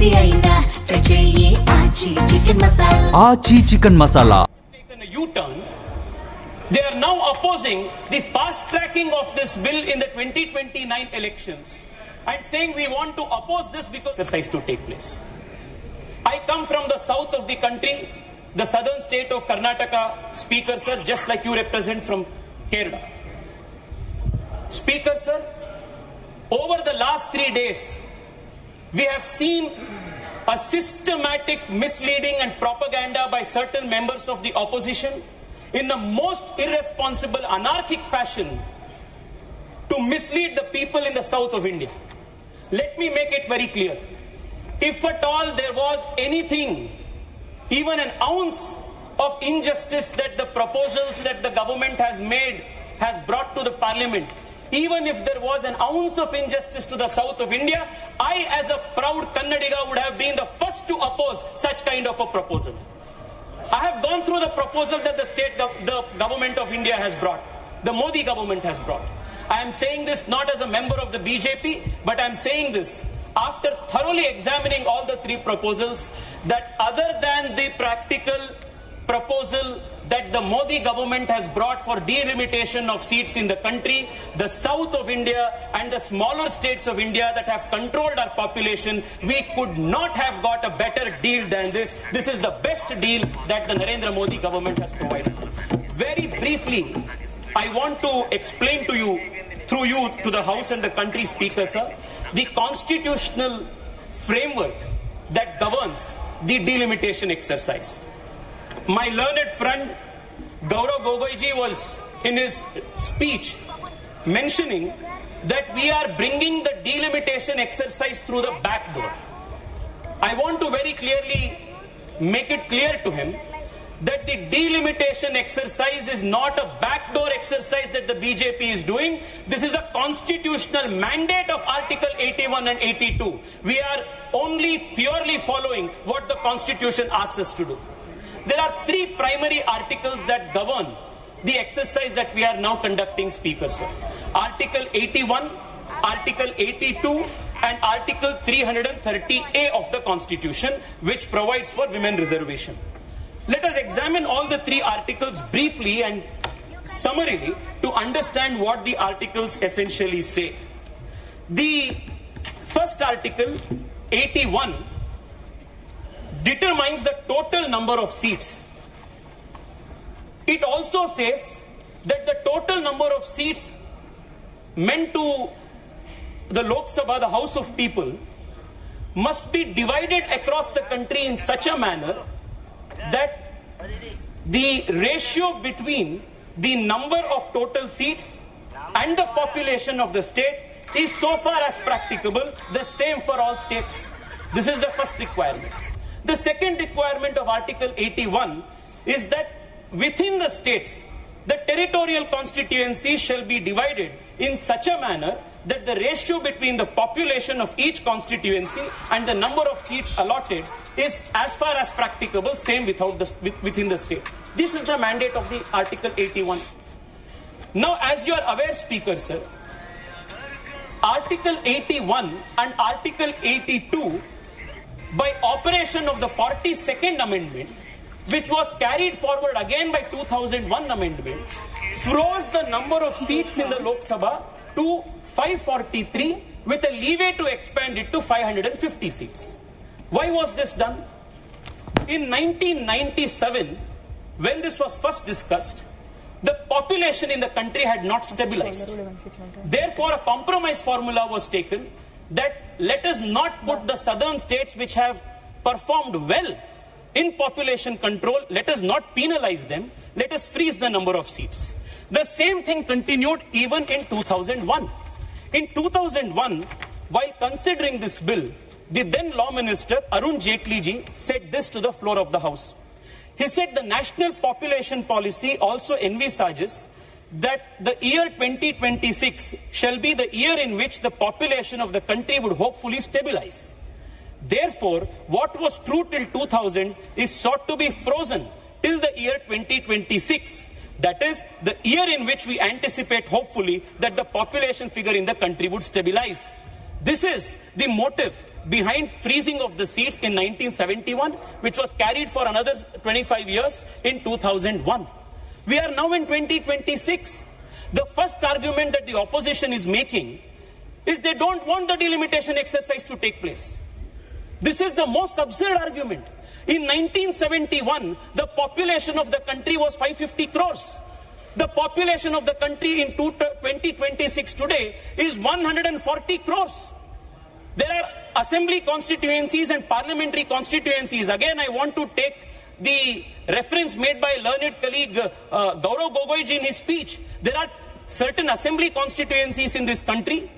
ఏది అయినా ట్రై చెయ్యి ఆచి చికెన్ మసాలా. ఆచి chicken masala. Taken a U-turn. They are now opposing the fast tracking of this bill in the 2029 elections and saying we want to oppose this because exercise to take place. I come from the south of the country, the southern state of Karnataka. Speaker sir, just like you represent from Kerala. Speaker sir, over the last 3 days, we have seen a systematic misleading and propaganda by certain members of the opposition in the most irresponsible, anarchic fashion to mislead the people in the south of India. Let me make it very clear. If at all there was anything, even an ounce of injustice that the proposals that the government has brought to the parliament, even if there was an ounce of injustice to the south of India, I as a proud Kannadiga would have been the first to oppose such kind of a proposal. I have gone through the proposal that the government of India has brought, the Modi government has brought. I am saying this not as a member of the BJP, but I am saying this after thoroughly examining all the 3 proposals, that other than the practical proposal that the Modi government has brought for delimitation of seats in the country, the south of India and the smaller states of India that have controlled our population, we could not have got a better deal than this. This is the best deal that the Narendra Modi government has provided. Very briefly, I want to explain to you, through you to the House and the country, Speaker sir, the constitutional framework that governs the delimitation exercise. My learned friend Gaurav Gogoiji was in his speech mentioning that we are bringing the delimitation exercise through the back door. I want to very clearly make it clear to him that the delimitation exercise is not a backdoor exercise that the BJP is doing. This is a constitutional mandate of Article 81 and 82. We are only purely following what the Constitution asks us to do. There are 3 primary articles that govern the exercise that we are now conducting, Speaker sir. Article 81, Article 82 and Article 330A of the Constitution, which provides for women reservation. Let us examine all the 3 articles briefly and summarily to understand what the articles essentially say. The first article, 81, determines the total number of seats. It also says that the total number of seats meant to the Lok Sabha, the House of People, must be divided across the country in such a manner that the ratio between the number of total seats and the population of the state is so far as practicable the same for all states. This is the first requirement. The second requirement of Article 81 is that within the states, the territorial constituencies shall be divided in such a manner that the ratio between the population of each constituency and the number of seats allotted is as far as practicable same within the state. This is the mandate of the Article 81. Now, as you are aware, Speaker sir, Article 81 and Article 82, by operation of the 42nd Amendment, which was carried forward again by 2001 Amendment, froze the number of seats in the Lok Sabha to 543 with a leeway to expand it to 550 seats. Why was this done? In 1997, when this was first discussed, the population in the country had not stabilized. Therefore, a compromise formula was taken that let us not put the southern states which have performed well in population control, let us not penalize them, let us freeze the number of seats. The same thing continued even in 2001. In 2001, while considering this bill, the then Law Minister Arun Jaitley ji said this to the floor of the House. He said the national population policy also envisages that the year 2026 shall be the year in which the population of the country would hopefully stabilize. Therefore, what was true till 2000 is sought to be frozen till the year 2026. That is, the year in which we anticipate hopefully that the population figure in the country would stabilize. This is the motive behind freezing of the seats in 1971, which was carried for another 25 years in 2001. We are now in 2026. The first argument that the opposition is making is they don't want the delimitation exercise to take place. This is the most absurd argument. In 1971, the population of the country was 550 crores. The population of the country in 2026 today is 140 crores. There are assembly constituencies and parliamentary constituencies. Again, I want to take the reference made by learned colleague Gaurav Gogoiji in his speech. There are certain assembly constituencies in this country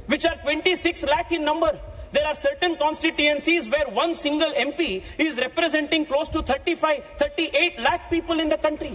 which are 26 lakh in number. There are certain constituencies where one single MP is representing close to 38 lakh people in the country.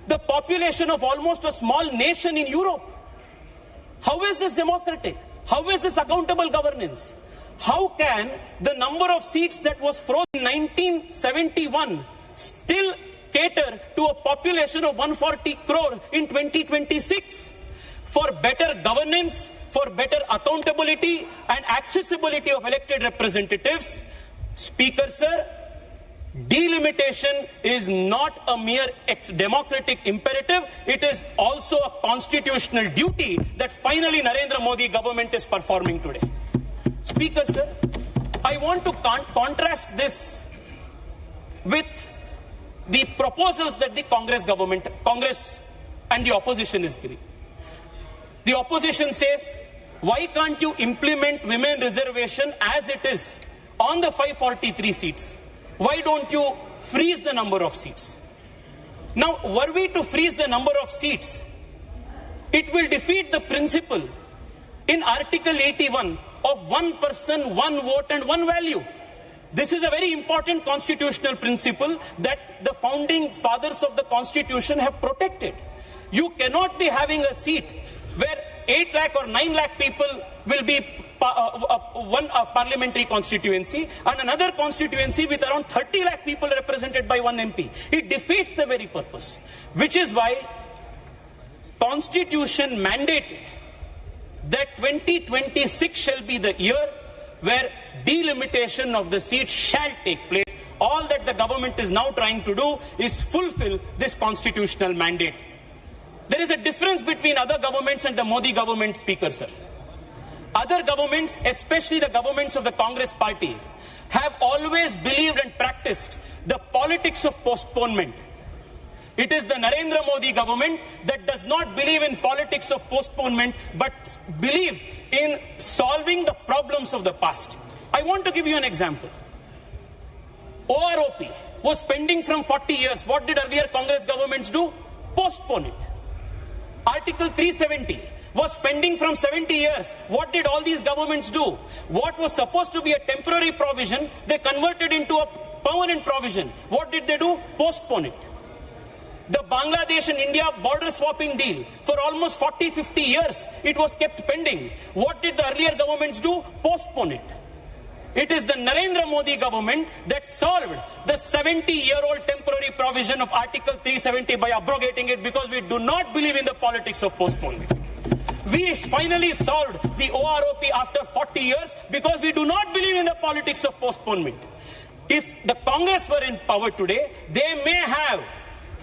The population of almost a small nation in Europe. How is this democratic? How is this accountable governance? How can the number of seats that was frozen in 1971 still cater to a population of 140 crore in 2026? For better governance, for better accountability and accessibility of elected representatives, Speaker Sir, delimitation is not a mere democratic imperative, it is also a constitutional duty that finally Narendra Modi government is performing today. Speaker Sir, I want to contrast this with the proposals that the Congress and the opposition is giving. The opposition says, why can't you implement women reservation as it is on the 543 seats? Why don't you freeze the number of seats? Now, were we to freeze the number of seats, it will defeat the principle in Article 81 of one person, one vote and one value. This is a very important constitutional principle that the founding fathers of the Constitution have protected. You cannot be having a seat where 8 lakh or 9 lakh people will be one parliamentary constituency and another constituency with around 30 lakh people represented by one MP. It defeats the very purpose, which is why Constitution mandated that 2026 shall be the year where delimitation of the seats shall take place. All that the government is now trying to do is fulfill this constitutional mandate. There is a difference between other governments and the Modi government, Speaker Sir. Other governments, especially the governments of the Congress party, have always believed and practiced the politics of postponement. It is the Narendra Modi government that does not believe in politics of postponement but believes in solving the problems of the past. I want to give you an example. OROP was pending from 40 years. What did earlier Congress governments do? Postpone it. Article 370 was pending from 70 years. What did all these governments do? What was supposed to be a temporary provision, they converted into a permanent provision. What did they do? Postpone it. The Bangladesh and India border swapping deal, for almost 40-50 years, it was kept pending. What did the earlier governments do? Postpone it. It is the Narendra Modi government that solved the 70-year-old temporary provision of Article 370 by abrogating it because we do not believe in the politics of postponement. We finally solved the OROP after 40 years because we do not believe in the politics of postponement. If the Congress were in power today, they may have,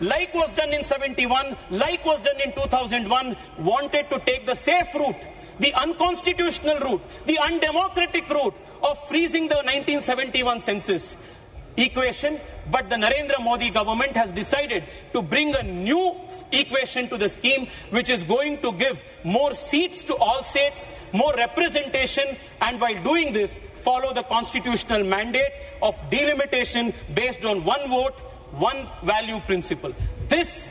like was done in 71, like was done in 2001, wanted to take the safe route, the unconstitutional route, the undemocratic route of freezing the 1971 census equation, but the Narendra Modi government has decided to bring a new equation to the scheme, which is going to give more seats to all states, more representation, and while doing this, follow the constitutional mandate of delimitation based on one vote, one value principle. This,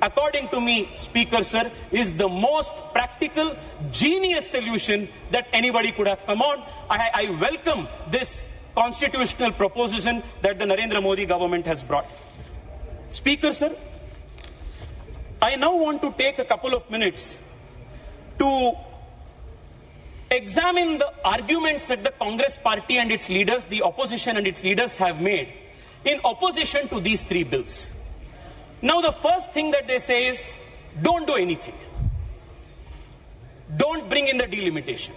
according to me, Speaker Sir, is the most practical, genius solution that anybody could have come on. I welcome this constitutional proposition that the Narendra Modi government has brought. Speaker Sir, I now want to take a couple of minutes to examine the arguments that the Congress party and its leaders, the opposition and its leaders have made in opposition to these three bills. Now, the first thing that they say is, don't do anything. Don't bring in the delimitation.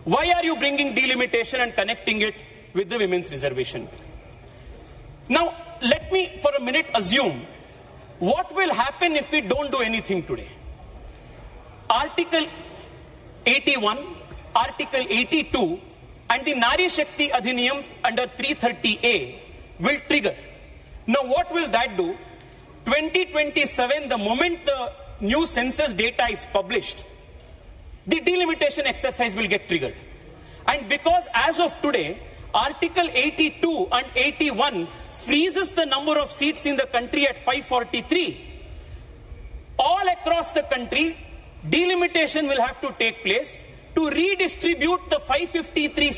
Why are you bringing delimitation and connecting it with the women's reservation bill? Now, let me for a minute assume what will happen if we don't do anything today. Article 81, Article 82 and the Nari Shakti Adhiniyam under 330A will trigger. Now what will that do? 2027, the moment the new census data is published, the delimitation exercise will get triggered. And because as of today, Article 82 and 81 freezes the number of seats in the country at 543, all across the country, delimitation will have to take place to redistribute the 553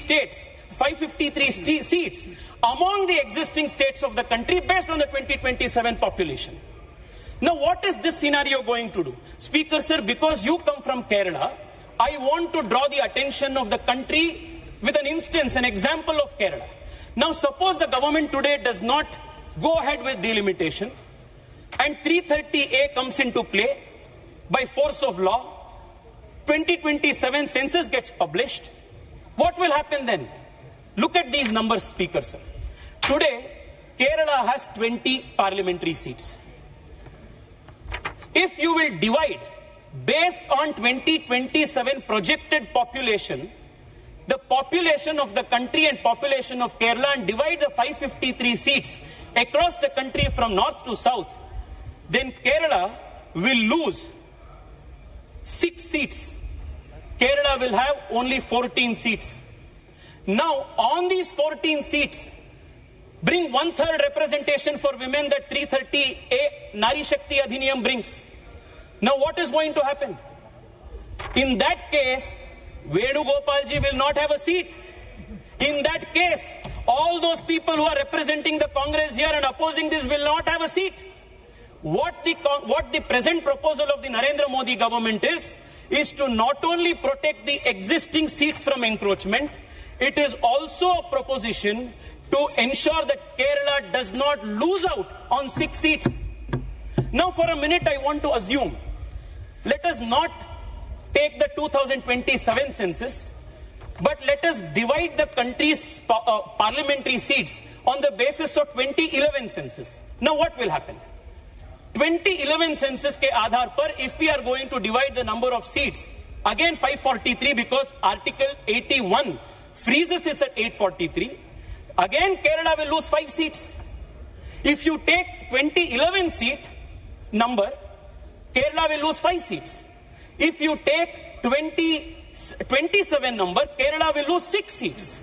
seats among the existing states of the country based on the 2027 population. Now, what is this scenario going to do? Speaker, sir, because you come from Kerala, I want to draw the attention of the country with an instance, an example of Kerala. Now, suppose the government today does not go ahead with delimitation and 330A comes into play by force of law. 2027 census gets published. What will happen then? Look at these numbers, Speaker, sir. Today, Kerala has 20 parliamentary seats. If you will divide based on 2027 projected population, the population of the country and population of Kerala, and divide the 553 seats across the country from north to south, then Kerala will lose 6 seats. Kerala will have only 14 seats. Now, on these 14 seats, bring 1/3 representation for women that 330A Nari Shakti Adhiniyam brings. Now, what is going to happen? In that case, Venugopalji will not have a seat. In that case, all those people who are representing the Congress here and opposing this will not have a seat. What the present proposal of the Narendra Modi government is to not only protect the existing seats from encroachment, it is also a proposition to ensure that Kerala does not lose out on 6 seats. Now, for a minute, I want to assume, let us not take the 2027 census, but let us divide the country's parliamentary seats on the basis of 2011 census. Now, what will happen? 2011 census ke aadhar par, if we are going to divide the number of seats, again 543 because Article 81 freezes is at 843, again Kerala will lose 5 seats. If you take 2011 seat number, Kerala will lose 5 seats. If you take 27 number, Kerala will lose 6 seats.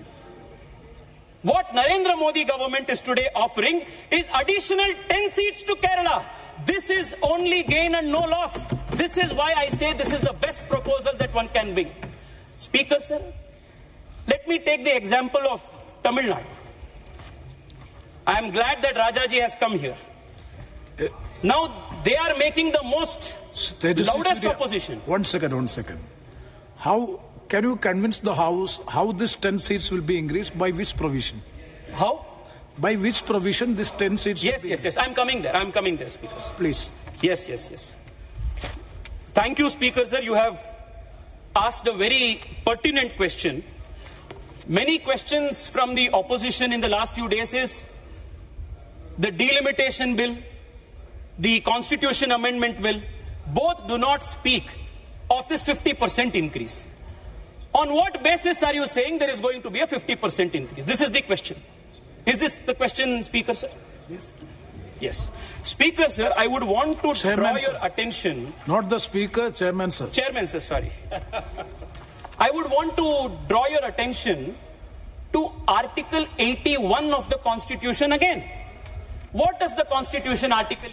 What Narendra Modi government is today offering is additional 10 seats to Kerala. This is only gain and no loss. This is why I say this is the best proposal that one can bring. Speaker, sir, let me take the example of Tamil Nadu. I am glad that Rajaji has come here. Now they are making the most loudest opposition. One second. How can you convince the House how this 10 seats will be increased? By which provision? How? By which provision this 10 seats will be increased? Yes. I'm coming there, Speaker. Please. Yes. Thank you, Speaker, sir. You have asked a very pertinent question. Many questions from the opposition in the last few days is the delimitation bill, the Constitution Amendment bill, both do not speak of this 50% increase. On what basis are you saying there is going to be a 50% increase? This is the question. Is this the question, Speaker, sir? Yes. Speaker, sir, I would want to draw your attention. Not the Speaker, Chairman, sir. Chairman, sir, sorry. I would want to draw your attention to Article 81 of the Constitution again. What does the Constitution Article